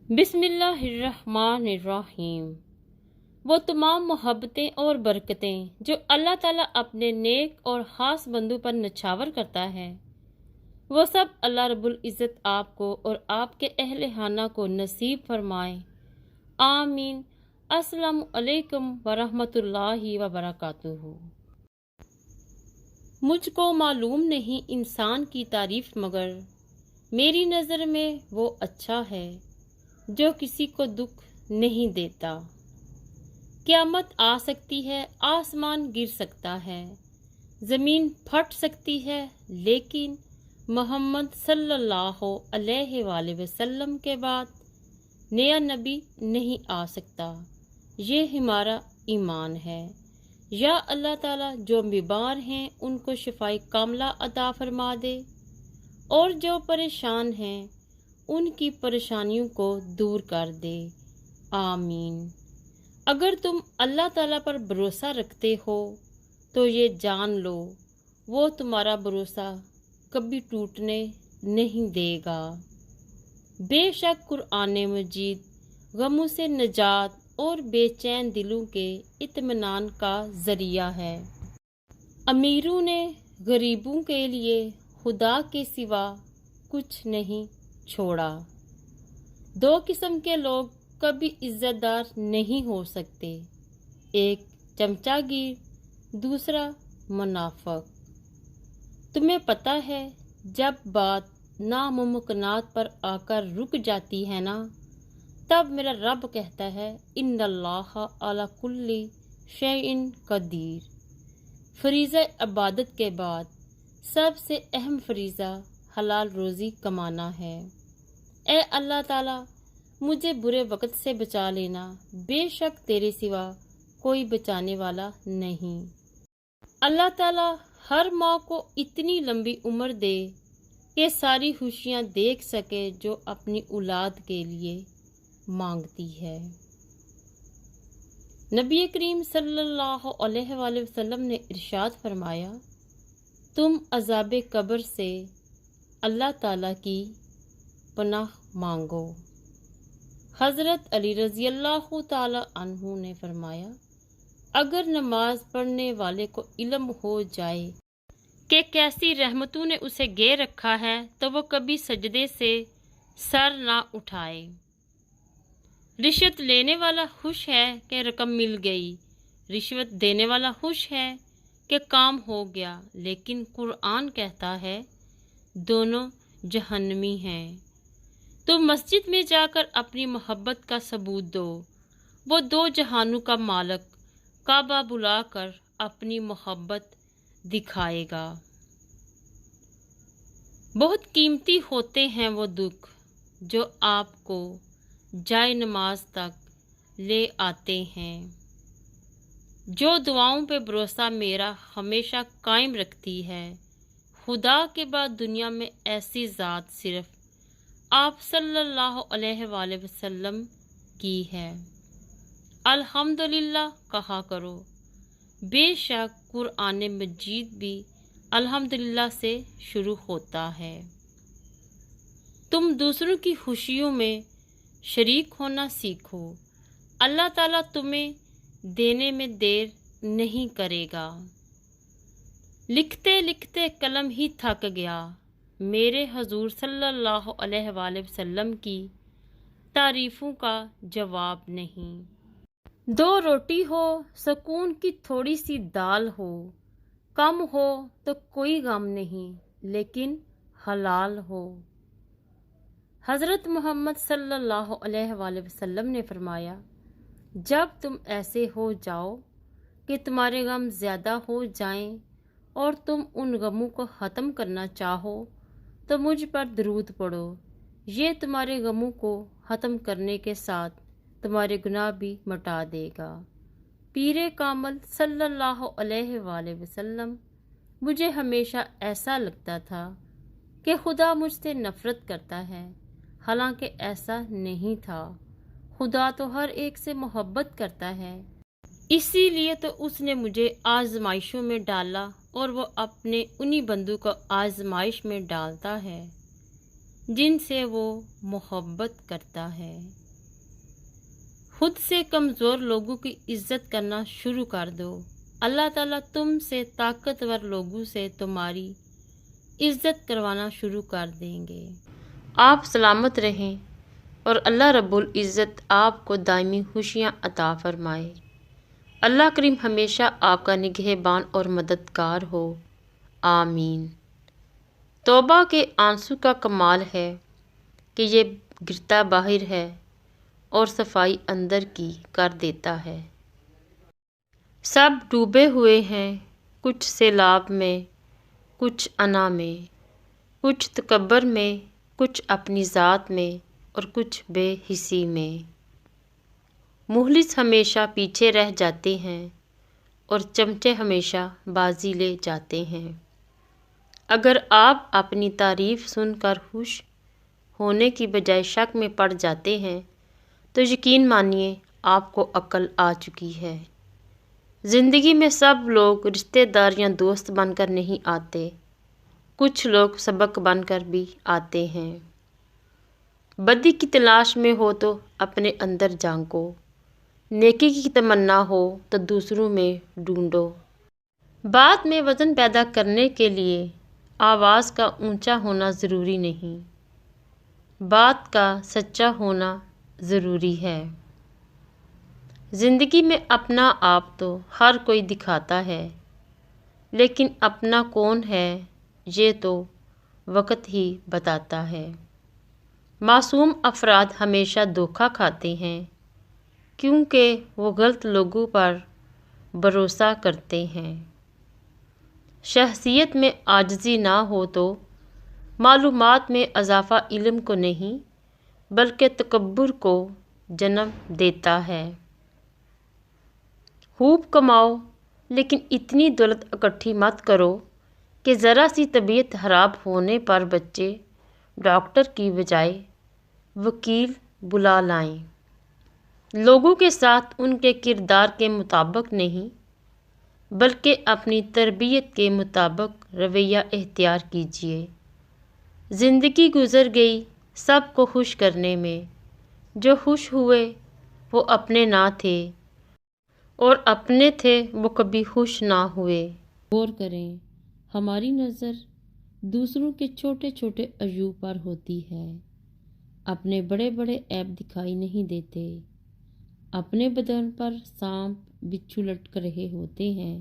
بسم اللہ الرحمن الرحیم۔ وہ تمام محبتیں اور برکتیں جو اللہ تعالیٰ اپنے نیک اور خاص بندوں پر نچھاور کرتا ہے، وہ سب اللہ رب العزت آپ کو اور آپ کے اہل خانہ کو نصیب فرمائے، آمین۔ السلام علیکم ورحمۃ اللہ وبرکاتہ۔ مجھ کو معلوم نہیں انسان کی تعریف، مگر میری نظر میں وہ اچھا ہے جو کسی کو دکھ نہیں دیتا۔ قیامت آ سکتی ہے، آسمان گر سکتا ہے، زمین پھٹ سکتی ہے، لیکن محمد صلی اللہ علیہ وآلہ وسلم کے بعد نیا نبی نہیں آ سکتا۔ یہ ہمارا ایمان ہے۔ یا اللہ تعالیٰ جو بیمار ہیں ان کو شفائے کاملہ عطا فرما دے، اور جو پریشان ہیں ان کی پریشانیوں کو دور کر دے، آمین۔ اگر تم اللہ تعالیٰ پر بھروسہ رکھتے ہو تو یہ جان لو وہ تمہارا بھروسہ کبھی ٹوٹنے نہیں دے گا۔ بے شک قرآن مجید غموں سے نجات اور بے چین دلوں کے اطمینان کا ذریعہ ہے۔ امیروں نے غریبوں کے لیے خدا کے سوا کچھ نہیں چھوڑا۔ دو قسم کے لوگ کبھی عزت دار نہیں ہو سکتے، ایک چمچہ گیر، دوسرا منافق۔ تمہیں پتہ ہے جب بات ناممکنات پر آ کر رک جاتی ہے نا، تب میرا رب کہتا ہے ان اللہ علی کل شیء قدیر۔ فریضہ عبادت کے بعد سب سے اہم فریضہ حلال روزی کمانا ہے۔ اے اللہ تعالیٰ مجھے برے وقت سے بچا لینا، بے شک تیرے سوا کوئی بچانے والا نہیں۔ اللہ تعالیٰ ہر ماں کو اتنی لمبی عمر دے کہ ساری خوشیاں دیکھ سکے جو اپنی اولاد کے لیے مانگتی ہے۔ نبی کریم صلی اللہ علیہ وآلہ وسلم نے ارشاد فرمایا، تم عذاب قبر سے اللہ تعالیٰ کی پناہ مانگو۔ حضرت علی رضی اللہ تعالی عنہ نے فرمایا، اگر نماز پڑھنے والے کو علم ہو جائے کہ کیسی رحمتوں نے اسے گھیر رکھا ہے تو وہ کبھی سجدے سے سر نہ اٹھائے۔ رشوت لینے والا خوش ہے کہ رقم مل گئی، رشوت دینے والا خوش ہے کہ کام ہو گیا، لیکن قرآن کہتا ہے دونوں جہنمی ہیں۔ تو مسجد میں جا کر اپنی محبت کا ثبوت دو، وہ دو جہانوں کا مالک کعبہ بلا کر اپنی محبت دکھائے گا۔ بہت قیمتی ہوتے ہیں وہ دکھ جو آپ کو جائے نماز تک لے آتے ہیں۔ جو دعاؤں پہ بھروسہ میرا ہمیشہ قائم رکھتی ہے، خدا کے بعد دنیا میں ایسی ذات صرف آپ صلی اللہ علیہ وآلہ وسلم کی ہے۔ الحمدللہ کہا کرو، بے شک قرآن مجید بھی الحمدللہ سے شروع ہوتا ہے۔ تم دوسروں کی خوشیوں میں شریک ہونا سیکھو، اللہ تعالیٰ تمہیں دینے میں دیر نہیں کرے گا۔ لکھتے لکھتے قلم ہی تھک گیا، میرے حضور صلی اللہ علیہ وآلہ وسلم کی تعریفوں کا جواب نہیں۔ دو روٹی ہو، سکون کی تھوڑی سی دال ہو، کم ہو تو کوئی غم نہیں، لیکن حلال ہو۔ حضرت محمد صلی اللہ علیہ وآلہ وسلم نے فرمایا، جب تم ایسے ہو جاؤ کہ تمہارے غم زیادہ ہو جائیں اور تم ان غموں کو ختم کرنا چاہو تو مجھ پر درود پڑھو، یہ تمہارے غموں کو ختم کرنے کے ساتھ تمہارے گناہ بھی مٹا دے گا۔ پیر کامل صلی اللہ علیہ وآلہ وسلم، مجھے ہمیشہ ایسا لگتا تھا کہ خدا مجھ سے نفرت کرتا ہے، حالانکہ ایسا نہیں تھا۔ خدا تو ہر ایک سے محبت کرتا ہے، اسی لیے تو اس نے مجھے آزمائشوں میں ڈالا اور وہ اپنے انہی بندوں کو آزمائش میں ڈالتا ہے۔ جن سے وہ محبت کرتا ہے۔ خود سے کمزور لوگوں کی عزت کرنا شروع کر دو، اللہ تعالیٰ تم سے طاقتور لوگوں سے تمہاری عزت کروانا شروع کر دیں گے۔ آپ سلامت رہیں اور اللہ رب العزت آپ کو دائمی خوشیاں عطا فرمائے۔ اللہ کریم ہمیشہ آپ کا نگہبان اور مددگار ہو، آمین۔ توبہ کے آنسو کا کمال ہے کہ یہ گرتا باہر ہے اور صفائی اندر کی کر دیتا ہے۔ سب ڈوبے ہوئے ہیں، کچھ سیلاب میں، کچھ انا میں، کچھ تکبر میں، کچھ اپنی ذات میں اور کچھ بے حسی میں۔ مخلص ہمیشہ پیچھے رہ جاتے ہیں اور چمچے ہمیشہ بازی لے جاتے ہیں۔ اگر آپ اپنی تعریف سن کر خوش ہونے کی بجائے شک میں پڑ جاتے ہیں تو یقین مانیے آپ کو عقل آ چکی ہے۔ زندگی میں سب لوگ رشتہ دار یا دوست بن کر نہیں آتے، کچھ لوگ سبق بن کر بھی آتے ہیں۔ بدی کی تلاش میں ہو تو اپنے اندر جھانکو، نیکی کی تمنا ہو تو دوسروں میں ڈھونڈو۔ بات میں وزن پیدا کرنے کے لیے آواز کا اونچا ہونا ضروری نہیں، بات کا سچا ہونا ضروری ہے۔ زندگی میں اپنا آپ تو ہر کوئی دکھاتا ہے، لیکن اپنا کون ہے یہ تو وقت ہی بتاتا ہے۔ معصوم افراد ہمیشہ دھوکہ کھاتے ہیں کیونکہ وہ غلط لوگوں پر بھروسہ کرتے ہیں۔ شخصیت میں عاجزی نہ ہو تو معلومات میں اضافہ علم کو نہیں بلکہ تکبر کو جنم دیتا ہے۔ خوب کماؤ لیکن اتنی دولت اکٹھی مت کرو کہ ذرا سی طبیعت خراب ہونے پر بچے ڈاکٹر کی بجائے وکیل بلا لائیں۔ لوگوں کے ساتھ ان کے کردار کے مطابق نہیں بلکہ اپنی تربیت کے مطابق رویہ اختیار کیجیے۔ زندگی گزر گئی سب کو خوش کرنے میں، جو خوش ہوئے وہ اپنے نہ تھے اور اپنے تھے وہ کبھی خوش نہ ہوئے۔ غور کریں، ہماری نظر دوسروں کے چھوٹے چھوٹے عیوب پر ہوتی ہے، اپنے بڑے بڑے عیب دکھائی نہیں دیتے۔ اپنے بدن پر سانپ بچھو لٹک رہے ہوتے ہیں،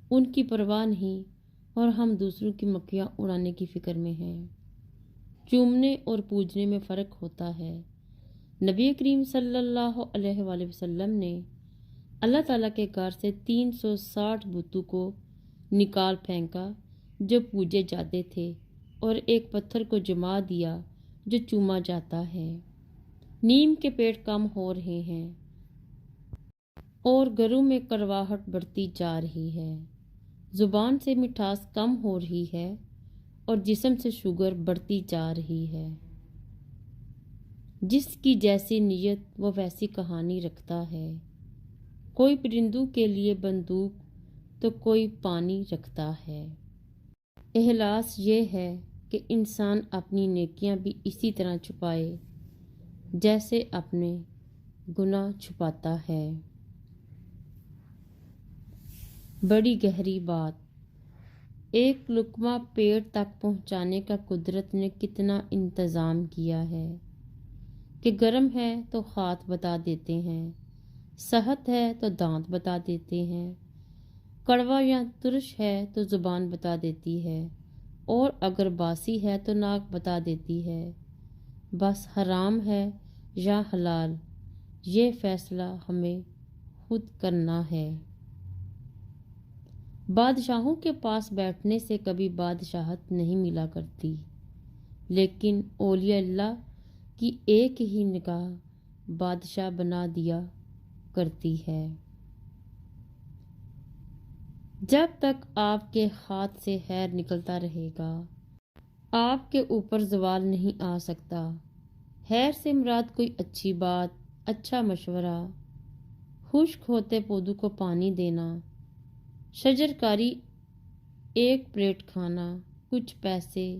ان کی پرواہ نہیں اور ہم دوسروں کی مکھیاں اڑانے کی فکر میں ہیں۔ چومنے اور پوجنے میں فرق ہوتا ہے۔ نبی کریم صلی اللہ علیہ وآلہ وسلم نے اللہ تعالیٰ کے گھر سے 360 بتوں کو نکال پھینکا جو پوجے جاتے تھے اور ایک پتھر کو جما دیا جو چوما جاتا ہے۔ نیم کے پیڑ کم ہو رہے ہیں اور گھروں میں کڑواہٹ بڑھتی جا رہی ہے، زبان سے مٹھاس کم ہو رہی ہے اور جسم سے شوگر بڑھتی جا رہی ہے۔ جس کی جیسی نیت وہ ویسی کہانی رکھتا ہے۔ کوئی پرندوں کے لیے بندوق تو کوئی پانی رکھتا ہے۔ اخلاص یہ ہے کہ انسان اپنی نیکیاں بھی اسی طرح چھپائے جیسے اپنے گناہ چھپاتا ہے۔ بڑی گہری بات، ایک لقمہ پیٹ تک پہنچانے کا قدرت نے کتنا انتظام کیا ہے کہ گرم ہے تو ہاتھ بتا دیتے ہیں، سخت ہے تو دانت بتا دیتے ہیں، کڑوا یا ترش ہے تو زبان بتا دیتی ہے اور اگر باسی ہے تو ناک بتا دیتی ہے۔ بس حرام ہے یا حلال یہ فیصلہ ہمیں خود کرنا ہے۔ بادشاہوں کے پاس بیٹھنے سے کبھی بادشاہت نہیں ملا کرتی، لیکن اولیاء اللہ کی ایک ہی نگاہ بادشاہ بنا دیا کرتی ہے۔ جب تک آپ کے ہاتھ سے خیر نکلتا رہے گا آپ کے اوپر زوال نہیں آ سکتا۔ خیر سے مراد کوئی اچھی بات، اچھا مشورہ، خشک ہوتے پودوں کو پانی دینا، شجرکاری، ایک پلیٹ کھانا، کچھ پیسے،